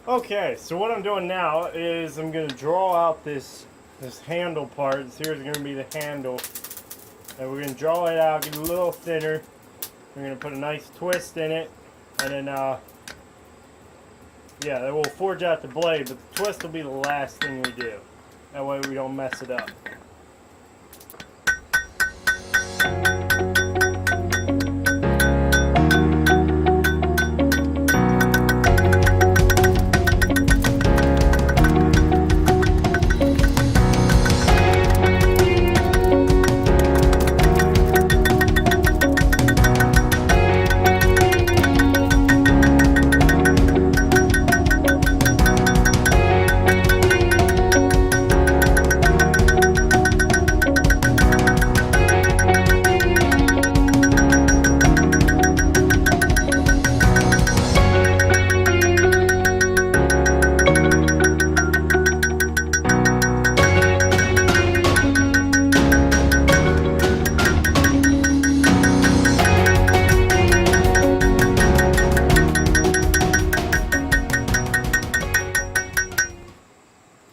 Okay, so what I'm doing now is I'm going to draw out this handle part. This here is going to be the handle. And we're going to draw it out, get it a little thinner. We're going to put a nice twist in it. And then, yeah, then we'll forge out the blade, but the twist will be the last thing we do. That way we don't mess it up.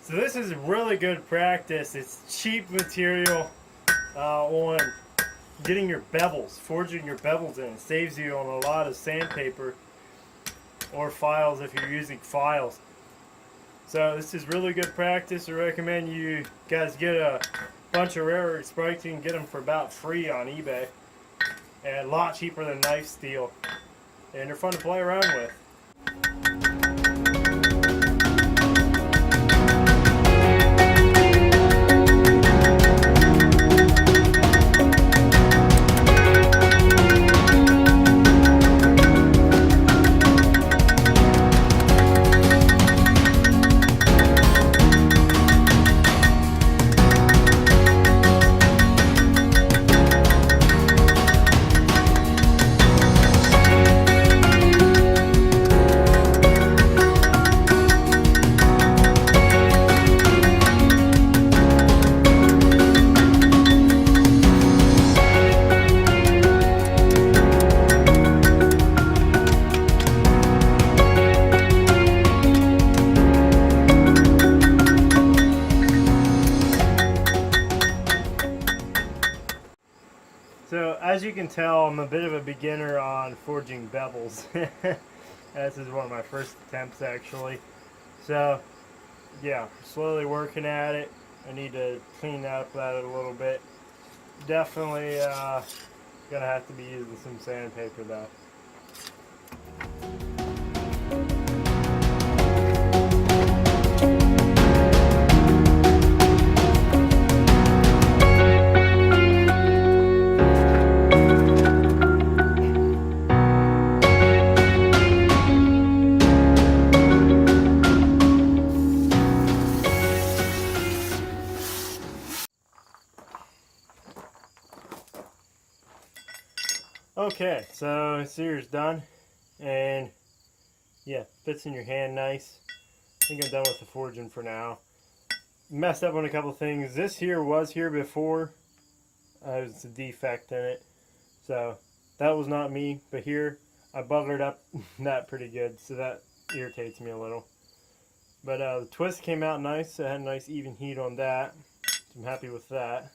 So this is really good practice. It's cheap material on getting your bevels, forging your bevels in. It saves you on a lot of sandpaper or files if you're using files. So this is really good practice. I recommend you guys get a bunch of rare earth spikes. You can get them for about free on eBay. And a lot cheaper than knife steel. And they're fun to play around with. So as you can tell, I'm a bit of a beginner on forging bevels. This is one of my first attempts actually. So yeah, slowly working at it. I need to clean up that a little bit. Definitely gonna have to be using some sandpaper though. Okay, so this here's done, and yeah, fits in your hand nice. I think I'm done with the forging for now. Messed up on a couple things. This here was here before. There's a defect in it, so that was not me. But here, I buggered up that pretty good, so that irritates me a little. But the twist came out nice. I had a nice even heat on that. So I'm happy with that.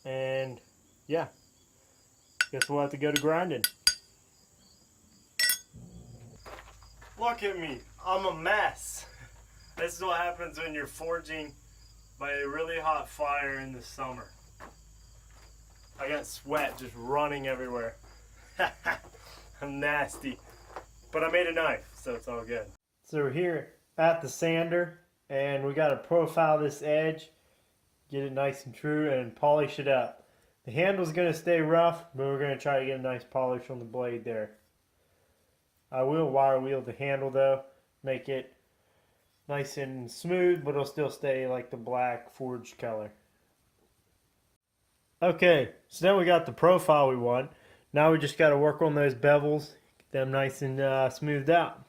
And yeah. Guess we'll have to go to grinding. Look at me. I'm a mess. This is what happens when you're forging by a really hot fire in the summer. I got sweat just running everywhere. I'm nasty. But I made a knife, so it's all good. So we're here at the sander, and we got to profile this edge, get it nice and true, and polish it up. The handle's going to stay rough, but we're going to try to get a nice polish on the blade there. I will wire wheel the handle though, make it nice and smooth, but it'll still stay like the black forged color. Okay, so now we got the profile we want. Now we just got to work on those bevels, get them nice and smoothed out.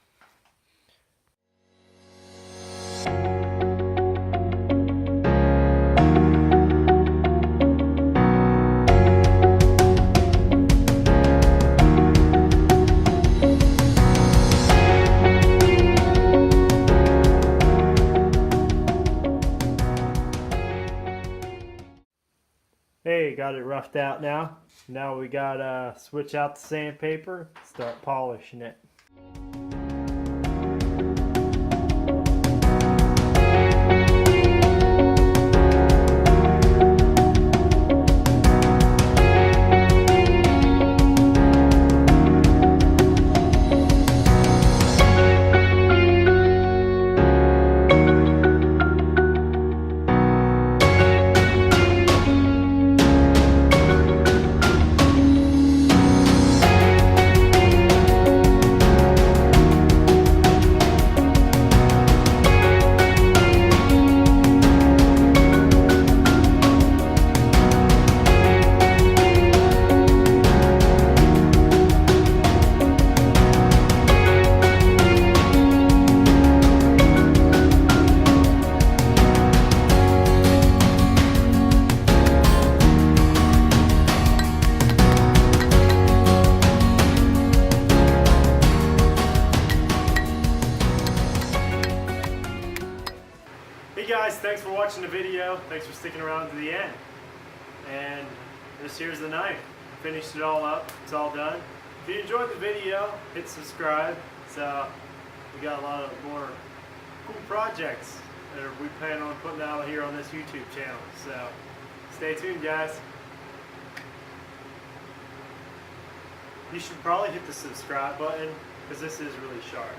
got it roughed out now. Now we gotta switch out the sandpaper, start polishing it. Hey guys, thanks for watching the video. Thanks for sticking around to the end. And this here's the knife. Finished it all up. It's all done. If you enjoyed the video, hit subscribe. So we got a lot of more cool projects that we plan on putting out here on this YouTube channel. So stay tuned, guys. You should probably hit the subscribe button because this is really sharp.